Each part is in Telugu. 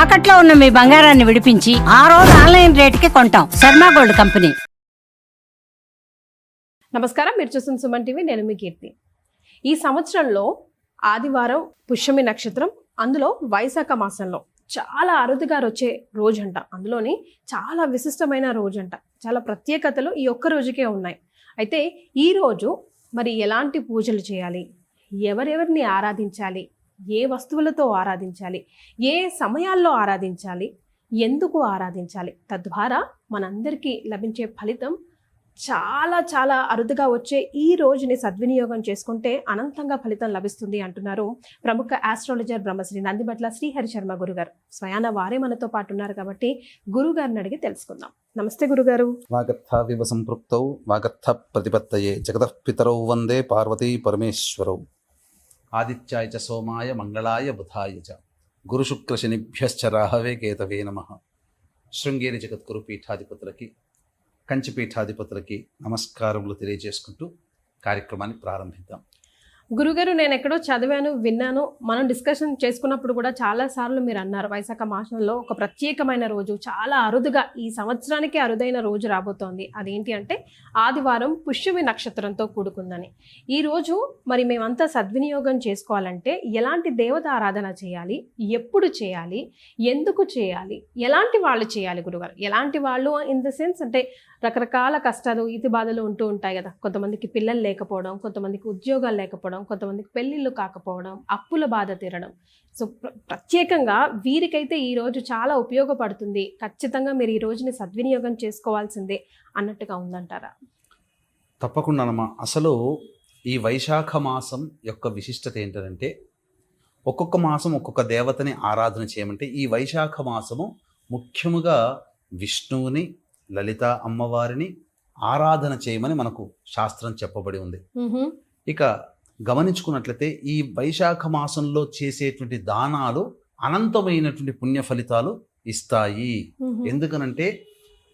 తాకట్లో ఉన్న మీ బంగారాన్ని విడిపించి ఆ రోజు ఆన్లైన్ రేటుకి కొంటాం. Sharma gold company. నమస్కారం, మీరు చూస్తున్న సుమన్ టీవీ. నేను మీ కీర్తి. ఈ సంవత్సరంలో ఆదివారం పుష్యమి నక్షత్రం, అందులో వైశాఖ మాసంలో చాలా అరుదుగా వచ్చే రోజంట. అందులోని చాలా విశిష్టమైన రోజంట. చాలా ప్రత్యేకతలు ఈ ఒక్క రోజుకే ఉన్నాయి. అయితే ఈ రోజు మరి ఎలాంటి పూజలు చేయాలి, ఎవరెవరిని ఆరాధించాలి, ఏ వస్తువులతో ఆరాధించాలి, ఏ సమయాల్లో ఆరాధించాలి, ఎందుకు ఆరాధించాలి, తద్వారా మనందరికీ లభించే ఫలితం చాలా చాలా అరుదుగా వచ్చే ఈ రోజుని సద్వినియోగం చేసుకుంటే అనంతంగా ఫలితం లభిస్తుంది అంటున్నారు ప్రముఖ ఆస్ట్రాలజర్ బ్రహ్మశ్రీ నందిబట్ల శ్రీహరి శర్మ గురుగారు. స్వయాన వారే మనతో పాటు ఉన్నారు కాబట్టి గురుగారిని అడిగి తెలుసుకుందాం. నమస్తే గురుగారు. వాగర్థావివ సంపృక్తౌ వాగర్థ ప్రతిపత్తయే జగతః పితరౌ వందే పార్వతీ పరమేశ్వరౌ. ఆదిత్యాయ చ సోమాయ మంగళాయ బుధాయ చ గురుశుక్రశనిభ్యశ్చ రాహవే కేతవే నమః. శృంగేరి జగద్గురు పీఠాధిపతులకి, కంచి పీఠాధిపతులకి నమస్కారములు తెలియజేసుకుంటూ కార్యక్రమాన్ని ప్రారంభిద్దాం. గురుగారు, నేను ఎక్కడో చదివాను, విన్నాను, మనం డిస్కషన్ చేసుకున్నప్పుడు కూడా చాలా సార్లు మీరు అన్నారు వైశాఖ మాసంలో ఒక ప్రత్యేకమైన రోజు, చాలా అరుదుగా ఈ సంవత్సరానికి అరుదైన రోజు రాబోతోంది. అదేంటి అంటే ఆదివారం పుష్యమి నక్షత్రంతో కూడుకుందని. ఈ రోజు మరి మేమంతా సద్వినియోగం చేసుకోవాలంటే ఎలాంటి దేవత ఆరాధన చేయాలి, ఎప్పుడు చేయాలి, ఎందుకు చేయాలి, ఎలాంటి వాళ్ళు చేయాలి గురుగారు? ఎలాంటి వాళ్ళు ఇన్ ద సెన్స్ అంటే రకరకాల కష్టాలు, ఇతి బాధలు ఉంటూ ఉంటాయి కదా. కొంతమందికి పిల్లలు లేకపోవడం, కొంతమందికి ఉద్యోగాలు లేకపోవడం, కొంతమందికి పెళ్ళిళ్ళు కాకపోవడం, అప్పుల బాధ తీరడం. సో ప్రత్యేకంగా వీరికైతే ఈ రోజు చాలా ఉపయోగపడుతుంది, ఖచ్చితంగా మీరు ఈ రోజుని సద్వినియోగం చేసుకోవాల్సిందే అన్నట్టుగా ఉందంటారా? తప్పకుండానమ్మా. అసలు ఈ వైశాఖ మాసం యొక్క విశిష్టత ఏంటంటే ఒక్కొక్క మాసం ఒక్కొక్క దేవతని ఆరాధన చేయమంటే ఈ వైశాఖ మాసము ముఖ్యముగా విష్ణువుని, లలిత అమ్మవారిని ఆరాధన చేయమని మనకు శాస్త్రం చెప్పబడి ఉంది. ఇక గమనించుకున్నట్లయితే ఈ వైశాఖ మాసంలో చేసేటువంటి దానాలు అనంతమైనటువంటి పుణ్య ఫలితాలు ఇస్తాయి. ఎందుకనంటే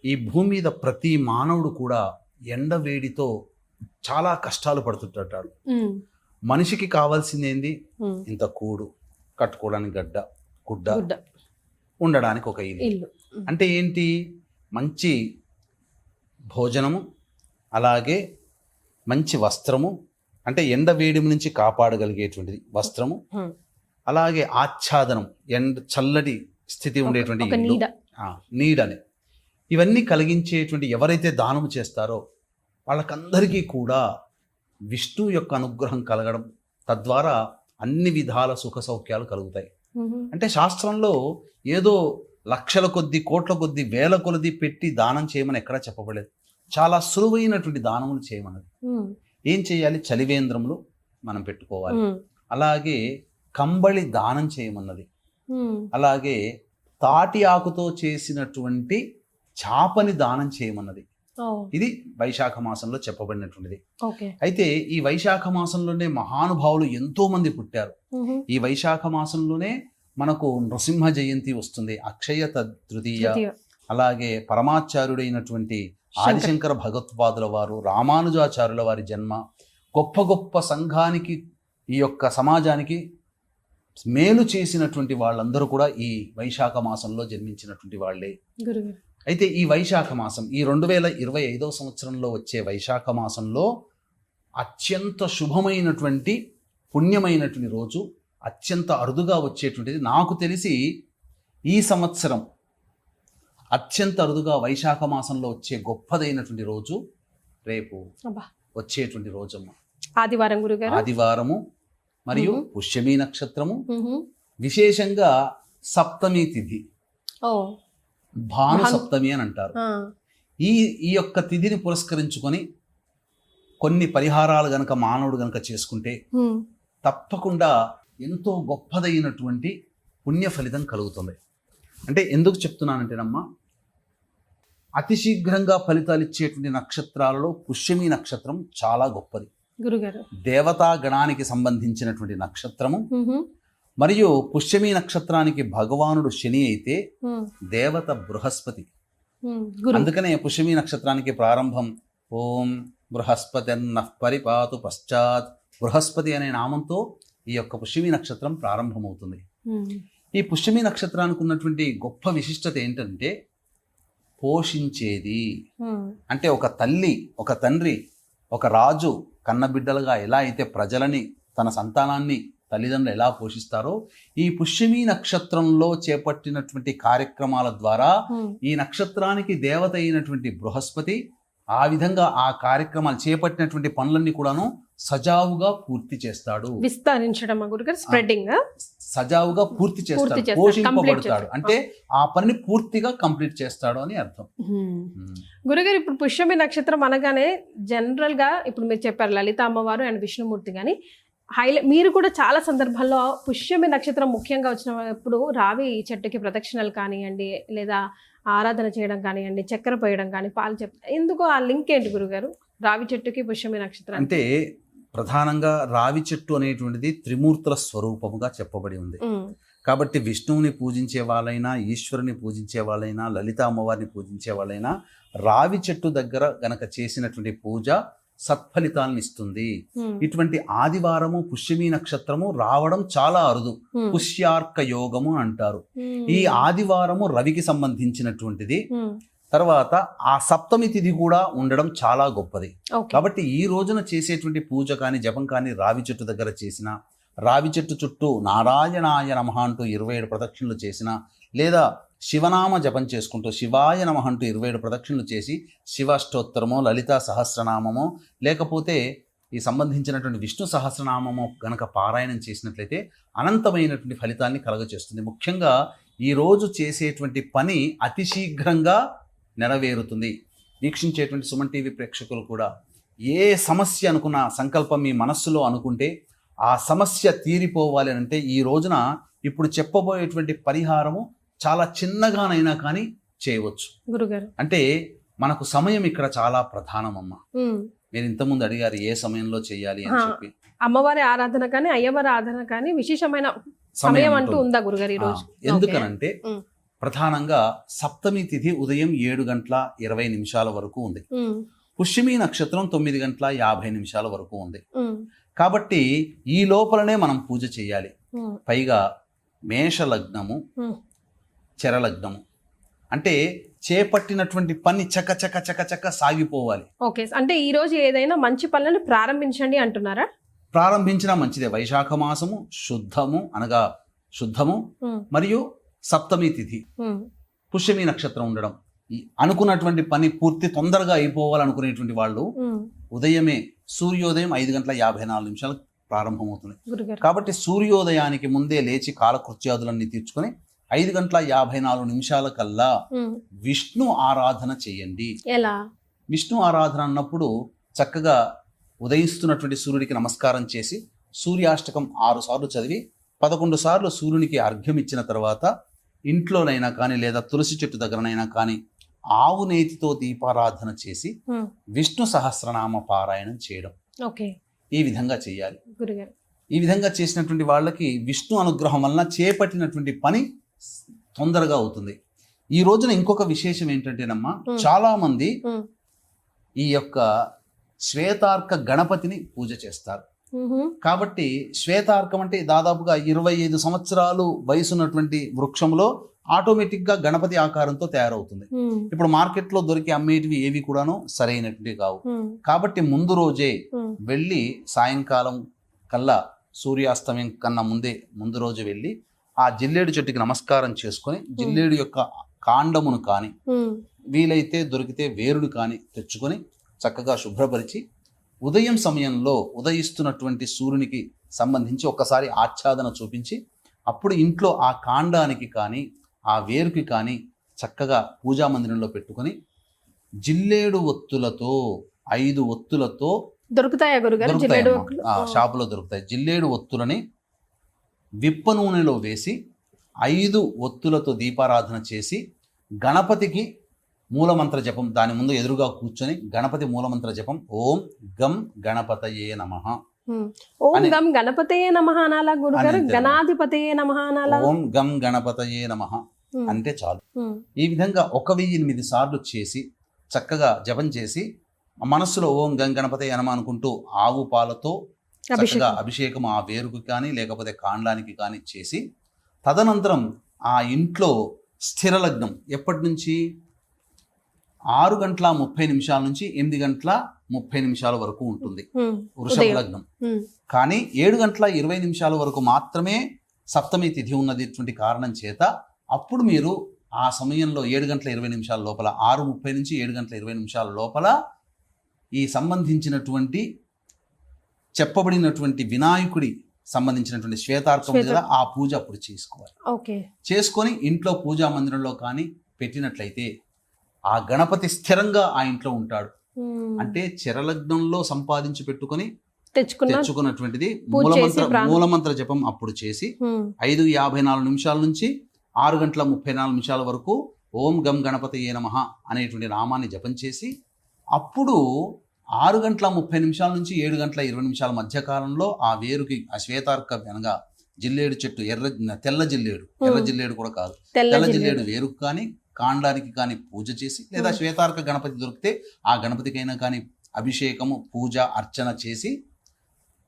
ఈ భూమి మీద ప్రతి మానవుడు కూడా ఎండవేడితో చాలా కష్టాలు పడుతుంటాడు. మనిషికి కావాల్సింది ఏంది? ఇంత కూడు, కట్టుకోవడానికి గడ్డ, గుడ్డ, ఉండడానికి ఒక ఇల్లు. అంటే ఏంటి? మంచి భోజనము, అలాగే మంచి వస్త్రము, అంటే ఎండ వేడిమి నుంచి కాపాడగలిగేటువంటిది వస్త్రము, అలాగే ఆచ్ఛాదనం, చల్లటి స్థితి ఉండేటువంటి నీడని, ఇవన్నీ కలిగించేటువంటి ఎవరైతే దానము చేస్తారో వాళ్ళకందరికీ కూడా విష్ణు యొక్క అనుగ్రహం కలగడం, తద్వారా అన్ని విధాల సుఖ సౌఖ్యాలు కలుగుతాయి. అంటే శాస్త్రంలో ఏదో లక్షల కొద్ది, కోట్ల కొద్ది, వేల కొలది పెట్టి దానం చేయమని ఎక్కడా చెప్పబడలేదు. చాలా సులువైనటువంటి దానములు చేయమన్నది. ఏం చేయాలి? చలివేంద్రములు మనం పెట్టుకోవాలి, అలాగే కంబళి దానం చేయమన్నది, అలాగే తాటి ఆకుతో చేసినటువంటి చాపని దానం చేయమన్నది. ఇది వైశాఖ మాసంలో చెప్పబడినటువంటిది. అయితే ఈ వైశాఖ మాసంలోనే మహానుభావులు ఎంతో మంది పుట్టారు. ఈ వైశాఖ మాసంలోనే మనకు నృసింహ జయంతి వస్తుంది, అక్షయ తృతీయ, అలాగే పరమాచార్యుడైనటువంటి ఆదిశంకర భగవత్పాదుల వారు, రామానుజాచార్యుల వారి జన్మ, గొప్ప గొప్ప సంఘానికి, ఈ యొక్క సమాజానికి మేలు చేసినటువంటి వాళ్ళందరూ కూడా ఈ వైశాఖ మాసంలో జన్మించినటువంటి వాళ్ళే. అయితే ఈ వైశాఖ మాసం, ఈ 2025 సంవత్సరంలో వచ్చే వైశాఖ మాసంలో అత్యంత శుభమైనటువంటి పుణ్యమైనటువంటి రోజు, అత్యంత అరుదుగా వచ్చేటువంటిది. నాకు తెలిసి ఈ సంవత్సరం అత్యంత అరుదుగా వైశాఖ మాసంలో వచ్చే గొప్పదైనటువంటి రోజు రేపు వచ్చేటువంటి రోజమ్మ, ఆదివారం గురుగారు. ఆదివారము మరియు పుష్యమి నక్షత్రము, విశేషంగా సప్తమి తిథి, భాను సప్తమి అని అంటారు. ఈ యొక్క తిథిని పురస్కరించుకొని కొన్ని పరిహారాలు గనక మానవుడు గనక చేసుకుంటే తప్పకుండా ఎంతో గొప్పదైనటువంటి పుణ్య ఫలితం కలుగుతుంది. అంటే ఎందుకు చెప్తున్నానంటేనమ్మా, అతి శీఘ్రంగా ఫలితాలు ఇచ్చేటువంటి నక్షత్రాలలో పుష్యమి నక్షత్రం చాలా గొప్పది గురుగారు. దేవతా గణానికి సంబంధించినటువంటి నక్షత్రము. మరియు పుష్యమి నక్షత్రానికి భగవానుడు శని అయితే దేవత బృహస్పతి. అందుకనే పుష్యమి నక్షత్రానికి ప్రారంభం ఓం బృహస్పతిర్నః పరిపాతు పశ్చాత్, బృహస్పతి అనే నామంతో ఈ యొక్క పుష్యమి నక్షత్రం ప్రారంభమవుతుంది. ఈ పుష్యమి నక్షత్రానికి ఉన్నటువంటి గొప్ప విశిష్టత ఏంటంటే పోషించేది. అంటే ఒక తల్లి, ఒక తండ్రి, ఒక రాజు కన్నబిడ్డలుగా ఎలా అయితే ప్రజలని, తన సంతానాన్ని తల్లిదండ్రులు ఎలా పోషిస్తారో, ఈ పుష్యమి నక్షత్రంలో చేపట్టినటువంటి కార్యక్రమాల ద్వారా ఈ నక్షత్రానికి దేవత అయినటువంటి బృహస్పతి ఆ విధంగా ఆ కార్యక్రమాలు చేపట్టినటువంటి పనులన్నీ కూడాను సజావుగా పూర్తి చేస్తాడు. విస్తరించడం గురుగారు, స్ప్రెడ్డింగ్ సజావుగా పూర్తి చేస్తాడు, పోషింపబడతాడు. అంటే ఆ పనిని పూర్తిగా కంప్లీట్ చేస్తాడు అని అర్థం. గురుగారు, ఇప్పుడు పుష్యమి నక్షత్రం అనగానే జనరల్ గా ఇప్పుడు మీరు చెప్పారు లలిత అమ్మవారు అండ్ విష్ణుమూర్తి, కానీ మీరు కూడా చాలా సందర్భాల్లో పుష్యమి నక్షత్రం ముఖ్యంగా వచ్చినప్పుడు రావి చెట్టుకి ప్రదక్షిణలు కానివ్వండి, లేదా ఆరాధన చేయడం కానివ్వండి, చక్కెర పోయడం కానీ, పాలు చెప్తారు. ఎందుకు ఆ లింక్ ఏంటి గురుగారు రావి చెట్టుకి పుష్యమి నక్షత్రం? అంటే ప్రధానంగా రావి చెట్టు అనేటువంటిది త్రిమూర్తుల స్వరూపముగా చెప్పబడి ఉంది. కాబట్టి విష్ణువుని పూజించే వాళ్ళైనా, ఈశ్వరుని పూజించే వాళ్ళైనా, లలిత అమ్మవారిని పూజించే వాళ్ళైనా రావి చెట్టు దగ్గర గనక చేసినటువంటి పూజ సత్ఫలితాలను ఇస్తుంది. ఇటువంటి ఆదివారము పుష్యమి నక్షత్రము రావడం చాలా అరుదు. పుష్యార్క యోగము అంటారు. ఈ ఆదివారము రవికి సంబంధించినటువంటిది. తర్వాత ఆ సప్తమి తిథి కూడా ఉండడం చాలా గొప్పది. కాబట్టి ఈ రోజున చేసేటువంటి పూజ కానీ, జపం కానీ రావి చెట్టు దగ్గర చేసిన, రావి చెట్టు చుట్టూ నారాయణాయ నమః అంటూ 27 ప్రదక్షిణలు చేసిన, లేదా శివనామ జపం చేసుకుంటూ శివాయ నమః అంటూ 27 ప్రదక్షిణలు చేసి శివాష్టోత్తరమో, లలితా సహస్రనామమో, లేకపోతే ఈ సంబంధించినటువంటి విష్ణు సహస్రనామము గనక పారాయణం చేసినట్లయితే అనంతమైనటువంటి ఫలితాన్ని కలగచేస్తుంది. ముఖ్యంగా ఈరోజు చేసేటువంటి పని అతి శీఘ్రంగా నెరవేరుతుంది. వీక్షించేటువంటి సుమన్ టీవీ ప్రేక్షకులు కూడా ఏ సమస్య అనుకున్న సంకల్పం మీ మనస్సులో అనుకుంటే ఆ సమస్య తీరిపోవాలి అంటే ఈ రోజున ఇప్పుడు చెప్పబోయేటువంటి పరిహారము చాలా చిన్నగానైనా కానీ చేయవచ్చు గురుగారు. అంటే మనకు సమయం ఇక్కడ చాలా ప్రధానమమ్మ. మీరు ఇంతకుముందు అడిగారు ఏ సమయంలో చేయాలి అని చెప్పి. అమ్మవారి ఆరాధన కానీ, అయ్యవారి ఆరాధన కానీ విశేషమైన సమయం అంటూ ఉందా గురుగారు ఈ రోజు? ఎందుకనంటే ప్రధానంగా సప్తమి తిథి ఉదయం 7:20 వరకు ఉంది. పుష్యమి నక్షత్రం 9:50 వరకు ఉంది. కాబట్టి ఈ లోపలనే మనం పూజ చేయాలి. పైగా మేష లగ్నము, చరలగ్నము అంటే చేపట్టినటువంటి పని చక చక చక చక సాగిపోవాలి. ఓకే, అంటే ఈ రోజు ఏదైనా మంచి పనులను ప్రారంభించండి అంటున్నారా? ప్రారంభించినా మంచిదే. వైశాఖ మాసము శుద్ధము అనగా శుద్ధము, మరియు సప్తమి తిథి, పుష్యమి నక్షత్రం ఉండడం, అనుకున్నటువంటి పని పూర్తి తొందరగా అయిపోవాలనుకునేటువంటి వాళ్ళు ఉదయమే సూర్యోదయం 5:54 ప్రారంభమవుతుంది. కాబట్టి సూర్యోదయానికి ముందే లేచి కాలకృత్యాదులన్నీ తీర్చుకొని 5:54 కల్లా విష్ణు ఆరాధన చేయండి. ఎలా విష్ణు ఆరాధన అన్నప్పుడు చక్కగా ఉదయిస్తున్నటువంటి సూర్యుడికి నమస్కారం చేసి సూర్యాష్టకం 6 సార్లు చదివి 11 సార్లు సూర్యునికి అర్ఘ్యం ఇచ్చిన తర్వాత ఇంట్లోనైనా కానీ, లేదా తులసి చెట్టు దగ్గరనైనా కానీ ఆవు నేతితో దీపారాధన చేసి విష్ణు సహస్రనామ పారాయణం చేయడం. ఈ విధంగా చేయాలి. ఈ విధంగా చేసినటువంటి వాళ్ళకి విష్ణు అనుగ్రహం వలన చేపట్టినటువంటి పని తొందరగా అవుతుంది. ఈ రోజున ఇంకొక విశేషం ఏంటంటేనమ్మా, చాలా మంది ఈ యొక్క శ్వేతార్క గణపతిని పూజ చేస్తారు. కాబట్టి శ్వేతార్కం అంటే దాదాపుగా 25 సంవత్సరాలు వయసున్నటువంటి వృక్షంలో ఆటోమేటిక్ గా గణపతి ఆకారంతో తయారవుతుంది. ఇప్పుడు మార్కెట్ లో దొరికి అమ్మేటివి ఏవి కూడాను సరైనటువంటి కావు. కాబట్టి ముందు రోజే వెళ్ళి సాయంకాలం కల్లా సూర్యాస్తమయం కన్నా ముందు రోజు వెళ్ళి ఆ జిల్లేడు చెట్టుకి నమస్కారం చేసుకొని జిల్లేడు యొక్క కాండమును కానీ, వీలైతే దొరికితే వేరుడు కానీ తెచ్చుకొని చక్కగా శుభ్రపరిచి ఉదయం సమయంలో ఉదయిస్తున్నటువంటి సూర్యునికి సంబంధించి ఒక్కసారి ఆచ్ఛాదన చూపించి అప్పుడు ఇంట్లో ఆ కాండానికి కానీ, ఆ వేరుకి కానీ చక్కగా పూజా మందిరంలో పెట్టుకొని జిల్లేడు ఒత్తులతో 5 ఒత్తులతో దొరుకుతాయా గురుగారు? షాపులో దొరుకుతాయి. జిల్లేడు ఒత్తులని విప్ప నూనెలో వేసి 5 ఒత్తులతో దీపారాధన చేసి గణపతికి మూలమంత్ర జపం, దాని ముందు ఎదురుగా కూర్చొని గణపతి మూలమంత్ర జపం ఓం గం గణపతయే నమః, ఓం గం గణపతయే నమః అనాలా గురుగారు? గణాధిపతయే నమః అనాలా? ఓం గం గణపతయే నమః అంటే చాలు. ఈ విధంగా 1008 సార్లు చేసి చక్కగా జపం చేసి మనస్సులో ఓం గం గణపతయే నమః అనుకుంటూ ఆవు పాలతో చక్కగా అభిషేకం ఆ వేరుకు కానీ లేకపోతే కాండానికి కానీ చేసి తదనంతరం ఆ ఇంట్లో స్థిర లగ్నం ఎప్పటి నుంచి 6:30 నుంచి 8:30 వరకు ఉంటుంది వృషభ ఉదయం. లగ్నం. కానీ 7:20 వరకు మాత్రమే సప్తమి తిథి ఉన్నటువంటి కారణం చేత అప్పుడు మీరు ఆ సమయంలో 7:20 లోపల 6:30 నుంచి 7:20 లోపల ఈ సంబంధించినటువంటి చెప్పబడినటువంటి వినాయకుడి సంబంధించినటువంటి శ్వేతార్కం ఉంది కదా, ఆ పూజ అప్పుడు చేసుకోవాలి. ఓకే. చేసుకొని ఇంట్లో పూజా మందిరంలో కానీ పెట్టినట్లయితే ఆ గణపతి స్థిరంగా ఆ ఇంట్లో ఉంటాడు. అంటే చరలగ్నంలో సంపాదించి పెట్టుకొని తెచ్చుకున్నటువంటిది మూలమంత్ర జపం అప్పుడు చేసి 5:54 నుంచి 6:34 వరకు ఓం గం గణపతయే నమః అనేటువంటి నామాన్ని జపం చేసి అప్పుడు 6:30 నుంచి 7:20 మధ్య కాలంలో ఆ వేరుకి ఆ శ్వేతార్క అనగా జిల్లేడు చెట్టు తెల్ల జిల్లేడు కూడా కాదు, తెల్ల జిల్లేడు వేరుకు కానీ కాండానికి కానీ పూజ చేసి లేదా శ్వేతార్క గణపతి దొరికితే ఆ గణపతికైనా కానీ అభిషేకము పూజ అర్చన చేసి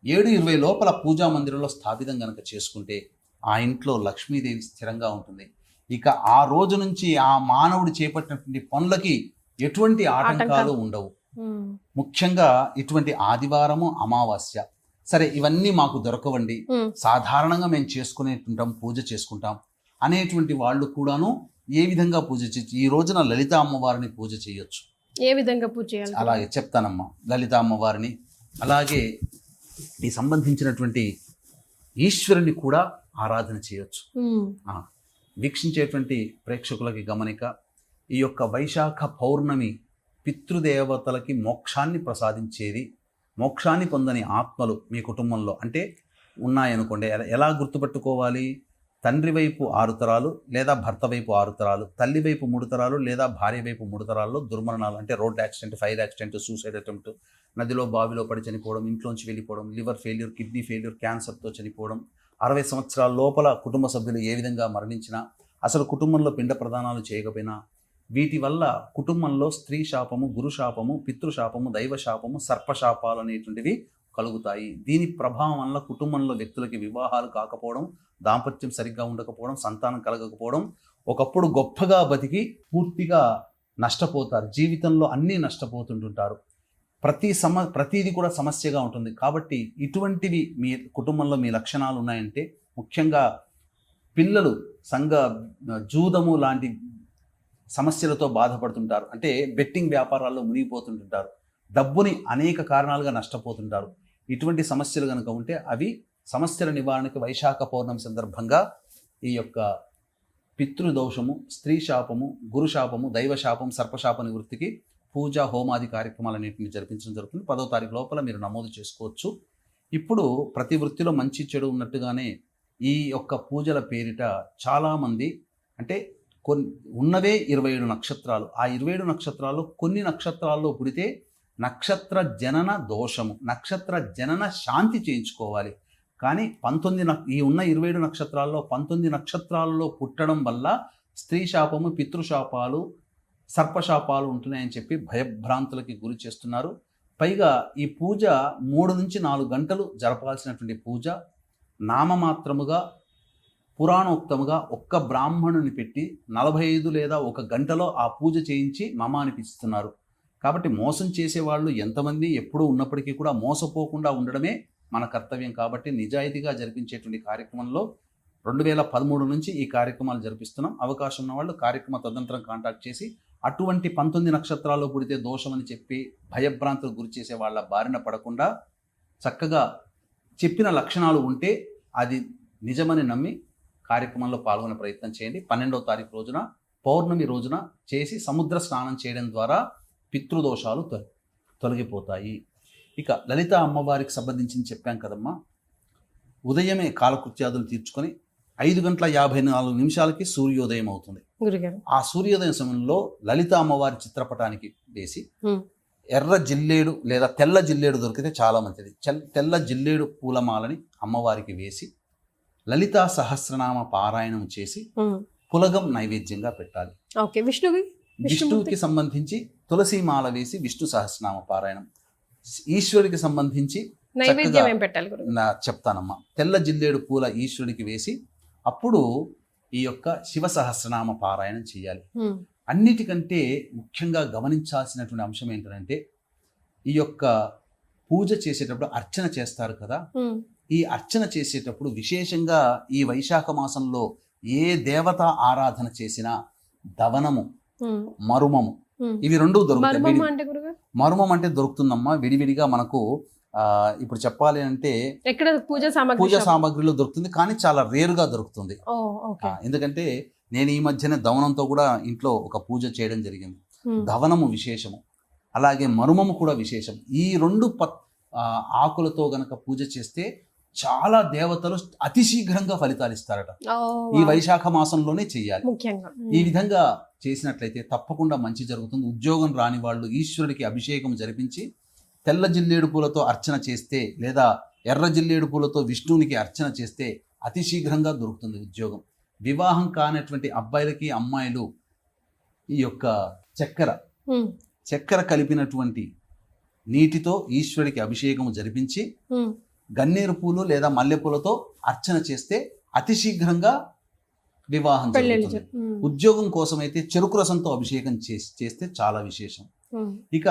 7:20 లోపల పూజా మందిరంలో స్థాపితం గనక చేసుకుంటే ఆ ఇంట్లో లక్ష్మీదేవి స్థిరంగా ఉంటుంది. ఇక ఆ రోజు నుంచి ఆ మానవుడు చేపట్టినటువంటి పనులకి ఎటువంటి ఆటంకాలు ఉండవు. ముఖ్యంగా ఇటువంటి ఆదివారము అమావాస్య సరే ఇవన్నీ మాకు దొరకవండి, సాధారణంగా మేము చేసుకునేటుంటాం, పూజ చేసుకుంటాం అనేటువంటి వాళ్ళు కూడాను ఏ విధంగా పూజ చేయొచ్చు? ఈ రోజున లలిత అమ్మవారిని పూజ చేయొచ్చు. ఏ విధంగా పూజ చేయాలి? అలాగే చెప్తానమ్మా. లలిత అమ్మవారిని అలాగే ఈ సంబంధించినటువంటి ఈశ్వరుని కూడా ఆరాధన చేయొచ్చు. వీక్షించేటువంటి ప్రేక్షకులకి గమనిక, ఈ యొక్క వైశాఖ పౌర్ణమి పితృదేవతలకి మోక్షాన్ని ప్రసాదించేది. మోక్షాన్ని పొందని ఆత్మలు మీ కుటుంబంలో అంటే ఉన్నాయనుకోండి, ఎలా గుర్తుపట్టుకోవాలి? తండ్రి వైపు 6 తరాలు లేదా భర్త వైపు 6 తరాలు, తల్లి వైపు 3 తరాలు లేదా భార్య వైపు 3 తరాల్లో దుర్మరణాలు అంటే road accident, fire accident, suicide attempt, నదిలో బావిలో పడి చనిపోవడం, ఇంట్లోంచి వెళ్ళిపోవడం, లివర్ ఫెయిల్యూర్, కిడ్నీ ఫెయిల్యూర్, క్యాన్సర్తో చనిపోవడం, 60 సంవత్సరాల లోపల కుటుంబ సభ్యులు ఏ విధంగా మరణించినా, అసలు కుటుంబంలో పిండ ప్రదానాలు చేయకపోయినా, వీటి వల్ల కుటుంబంలో స్త్రీ శాపము, గురు శాపము, పితృశాపము, దైవ శాపము, సర్పశాపాలు అనేటువంటివి కలుగుతాయి. దీని ప్రభావం వల్ల కుటుంబంలో వ్యక్తులకి వివాహాలు కాకపోవడం, దాంపత్యం సరిగ్గా ఉండకపోవడం, సంతానం కలగకపోవడం, ఒకప్పుడు గొప్పగా బతికి పూర్తిగా నష్టపోతారు. జీవితంలో అన్నీ నష్టపోతుంటుంటారు. ప్రతిదీ కూడా సమస్యగా ఉంటుంది. కాబట్టి ఇటువంటివి మీ కుటుంబంలో మీ లక్షణాలు ఉన్నాయంటే, ముఖ్యంగా పిల్లలు జూదము లాంటి సమస్యలతో బాధపడుతుంటారు, అంటే బెట్టింగ్ వ్యాపారాల్లో మునిగిపోతుంటుంటారు, డబ్బుని అనేక కారణాలుగా నష్టపోతుంటారు. ఇటువంటి సమస్యలు కనుక ఉంటే అవి సమస్యల నివారణకి వైశాఖ పౌర్ణమి సందర్భంగా ఈ యొక్క పితృదోషము, స్త్రీ శాపము, గురు శాపము, దైవ శాపం, సర్పశాప నివృత్తికి పూజ హోమాది కార్యక్రమాలన్నింటినీ జరిపించడం జరుగుతుంది. 10వ తారీఖు లోపల మీరు నమోదు చేసుకోవచ్చు. ఇప్పుడు ప్రతి వృత్తిలో మంచి చెడు ఉన్నట్టుగానే ఈ యొక్క పూజల పేరిట చాలామంది అంటే ఉన్నవే 27 నక్షత్రాలు. ఆ 27 నక్షత్రాల్లో కొన్ని నక్షత్రాల్లో పుడితే నక్షత్ర జనన దోషము, నక్షత్ర జనన శాంతి చేయించుకోవాలి. కానీ ఈ ఉన్న 27 నక్షత్రాల్లో 19 నక్షత్రాల్లో పుట్టడం వల్ల స్త్రీ శాపము, పితృశాపాలు, సర్పశాపాలు ఉంటున్నాయని చెప్పి భయభ్రాంతులకి గురి చేస్తున్నారు. పైగా ఈ పూజ 3 నుంచి 4 గంటలు జరపాల్సినటువంటి పూజ నామమాత్రముగా పురాణోక్తముగా ఒక్క బ్రాహ్మణుని పెట్టి 45 లేదా 1 గంటలో ఆ పూజ చేయించి మమ అనిపిస్తున్నారు. కాబట్టి మోసం చేసేవాళ్ళు ఎంతమంది ఎప్పుడూ ఉన్నప్పటికీ కూడా మోసపోకుండా ఉండడమే మన కర్తవ్యం. కాబట్టి నిజాయితీగా జరిపించేటువంటి కార్యక్రమంలో 2013 నుంచి ఈ కార్యక్రమాలు జరిపిస్తున్నాం. అవకాశం ఉన్న వాళ్ళు కార్యక్రమ తదనంతరం కాంటాక్ట్ చేసి అటువంటి 19 నక్షత్రాల్లో పుడితే దోషం అని చెప్పి భయభ్రాంతులకు గురి చేసే వాళ్ళ బారిన పడకుండా చక్కగా చెప్పిన లక్షణాలు ఉంటే అది నిజమని నమ్మి కార్యక్రమంలో పాల్గొనే ప్రయత్నం చేయండి. 12వ తారీఖు రోజున పౌర్ణమి రోజున చేసి సముద్ర స్నానం చేయడం ద్వారా పితృదోషాలు తొలగిపోతాయి. ఇక లలిత అమ్మవారికి సంబంధించి చెప్పాం కదమ్మా, ఉదయమే కాలకృత్యాదులు తీర్చుకొని 5:54 సూర్యోదయం అవుతుంది. ఆ సూర్యోదయం సమయంలో లలిత అమ్మవారి చిత్రపటానికి వేసి ఎర్ర జిల్లేడు లేదా తెల్ల జిల్లేడు దొరికితే చాలా మంచిది. తెల్ల జిల్లేడు పూలమాలని అమ్మవారికి వేసి లలితా సహస్రనామ పారాయణం చేసి పులగం నైవేద్యంగా పెట్టాలి. విష్ణువుకి సంబంధించి తులసిమాల వేసి విష్ణు సహస్రనామ పారాయణం, ఈశ్వరుడికి సంబంధించి చెప్తానమ్మా. తెల్ల జిల్లేడు పూల ఈశ్వరుడికి వేసి అప్పుడు ఈ యొక్క శివ సహస్రనామ పారాయణం చేయాలి. ఉమ్, అన్నిటికంటే ముఖ్యంగా గమనించాల్సినటువంటి అంశం ఏంటంటే ఈ యొక్క పూజ చేసేటప్పుడు అర్చన చేస్తారు కదా, ఉమ్, ఈ అర్చన చేసేటప్పుడు విశేషంగా ఈ వైశాఖ మాసంలో ఏ దేవత ఆరాధన చేసినా దవనము, ఉమ్, మరుమము, ఉమ్. ఇవి రెండు దొరుకుతాయి. మర్మమ్మ అంటే గురుగారు మరుమం అంటే దొరుకుతుందమ్మా విడివిడిగా మనకు. ఇప్పుడు చెప్పాలి అంటే ఎక్కడ పూజ సామాగ్రి పూజ షాప్? సామాగ్రిలో దొరుకుతుంది, కానీ చాలా రేరుగా దొరుకుతుంది. ఓ, ఓకే. ఎందుకంటే నేను ఈ మధ్యనే దవనంతో కూడా ఇంట్లో ఒక పూజ చేయడం జరిగింది. ఉమ్, దవనము విశేషము, అలాగే మరుమము కూడా విశేషం. ఈ రెండు ఆకులతో గనక పూజ చేస్తే చాలా దేవతలు అతి శీఘ్రంగా ఫలితాలు ఇస్తారట. ఓ, ఈ వైశాఖ మాసంలోనే చెయ్యాలి. ముఖ్యంగా ఈ విధంగా చేసినట్లయితే తప్పకుండా మంచి జరుగుతుంది. ఉద్యోగం రాని వాళ్ళు ఈశ్వరుడికి అభిషేకం జరిపించి తెల్ల జిల్లేడు పూలతో అర్చన చేస్తే, లేదా ఎర్ర జిల్లేడు పూలతో విష్ణువునికి అర్చన చేస్తే అతి శీఘ్రంగా దొరుకుతుంది ఉద్యోగం. వివాహం కానటువంటి అబ్బాయిలకి అమ్మాయిలు ఈ యొక్క ఉమ్, చక్కెర కలిపినటువంటి నీటితో ఈశ్వరుడికి అభిషేకం జరిపించి ఉమ్, గన్నేరు పూలు లేదా మల్లెపూలతో అర్చన చేస్తే అతి శీఘ్రంగా వివాహం పెళ్ళిళ్ళు జరుగుతుంది. ఉద్యోగం కోసం అయితే చెరుకు రసంతో అభిషేకం చేస్తే చాలా విశేషం. ఇక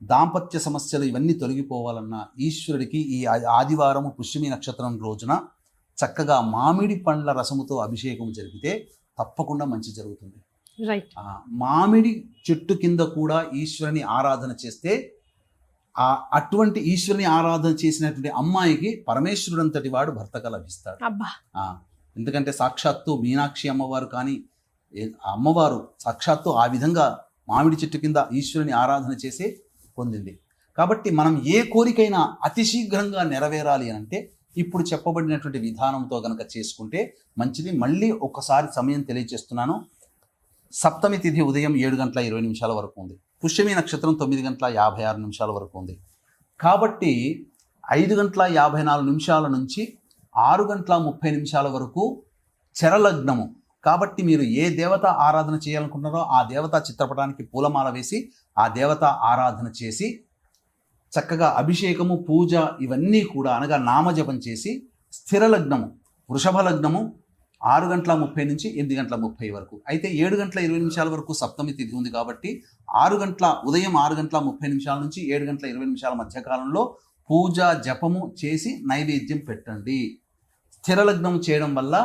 దాంపత్య సమస్యలు ఇవన్నీ తొలగిపోవాలన్నా ఈశ్వరుడికి ఈ ఆదివారం పుష్యమి నక్షత్రం రోజున చక్కగా మామిడి పండ్ల రసముతో అభిషేకం జరిపితే తప్పకుండా మంచి జరుగుతుంది. రైట్. మామిడి చెట్టు కింద కూడా ఈశ్వరుని ఆరాధన చేస్తే అటువంటి ఈశ్వరుని ఆరాధన చేసినటువంటి అమ్మాయికి పరమేశ్వరుడంతటి వాడు భర్తగా లభిస్తాడు. అబ్బా. ఎందుకంటే సాక్షాత్తు మీనాక్షి అమ్మవారు కానీ అమ్మవారు సాక్షాత్తు ఆ విధంగా మామిడి చెట్టు కింద ఈశ్వరుని ఆరాధన చేసి పొందింది. కాబట్టి మనం ఏ కోరికైనా అతి శీఘ్రంగా నెరవేరాలి అంటే ఇప్పుడు చెప్పబడినటువంటి విధానంతో గనక చేసుకుంటే మంచిది. మళ్ళీ ఒకసారి సమయం తెలియజేస్తున్నాను. సప్తమి తిథి ఉదయం 7:20 వరకు ఉంది. పుష్యమి నక్షత్రం 9:56 వరకు ఉంది. కాబట్టి 5:54 నుంచి 6:30 వరకు చరలగ్నము. కాబట్టి మీరు ఏ దేవత ఆరాధన చేయాలనుకుంటున్నారో ఆ దేవత చిత్రపటానికి పూలమాల వేసి ఆ దేవత ఆరాధన చేసి చక్కగా అభిషేకము, పూజ ఇవన్నీ కూడా అనగా నామజపం చేసి స్థిర లగ్నము, వృషభ లగ్నము 6:30 నుంచి 8:30 వరకు. అయితే 7:20 వరకు సప్తమి తిథి ఉంది కాబట్టి ఉదయం 6:30 నుంచి 7:20 మధ్యకాలంలో పూజ జపము చేసి నైవేద్యం పెట్టండి. స్థిర లగ్నం చేయడం వల్ల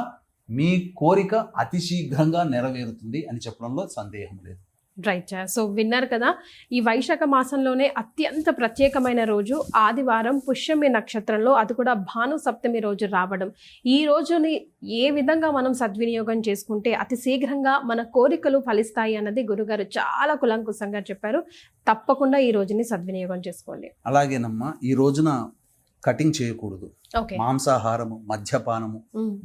మీ కోరిక అతి శీఘ్రంగా నెరవేరుతుంది అని చెప్పడంలో సందేహం లేదు. రైట్. సో విన్నారు కదా, ఈ వైశాఖ మాసంలోనే అత్యంత ప్రత్యేకమైన రోజు ఆదివారం పుష్యమి నక్షత్రంలో, అది కూడా భాను సప్తమి రోజు రావడం. ఈ రోజుని ఏ విధంగా మనం సద్వినియోగం చేసుకుంటే అతి శీఘ్రంగా మన కోరికలు ఫలిస్తాయి అన్నది గురుగారు చాలా కులంకుశంగా చెప్పారు. తప్పకుండా ఈ రోజుని సద్వినియోగం చేసుకోండి. అలాగేనమ్మా, ఈ రోజున కటింగ్ చేయకూడదు, ఓకే. మాంసాహారము, మద్యపానము,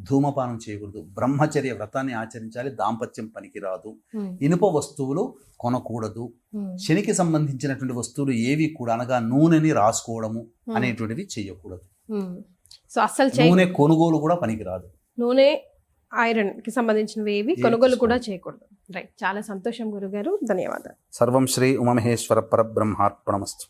ధూమపానం చేయకూడదు, బ్రహ్మచర్య వ్రతాన్ని ఆచరించాలి, దాంపత్యం పనికిరాదు, ఇనుప వస్తువులు కొనకూడదు, శనికి సంబంధించినటువంటి వస్తువులు ఏవి కూడా అనగా నూనెని రాసుకోవడము అనేటువంటివి చేయకూడదు. సో అసలు నూనె కొనుగోలు కూడా పనికిరాదు. నూనె, ఐరన్ కి సంబంధించినవి ఏవి కొనుగోలు కూడా చేయకూడదు. రైట్. చాలా సంతోషం గురుగారు, ధన్యవాదాలు. సర్వం శ్రీ ఉమామహేశ్వర పరబ్రహ్మార్పణమస్తు.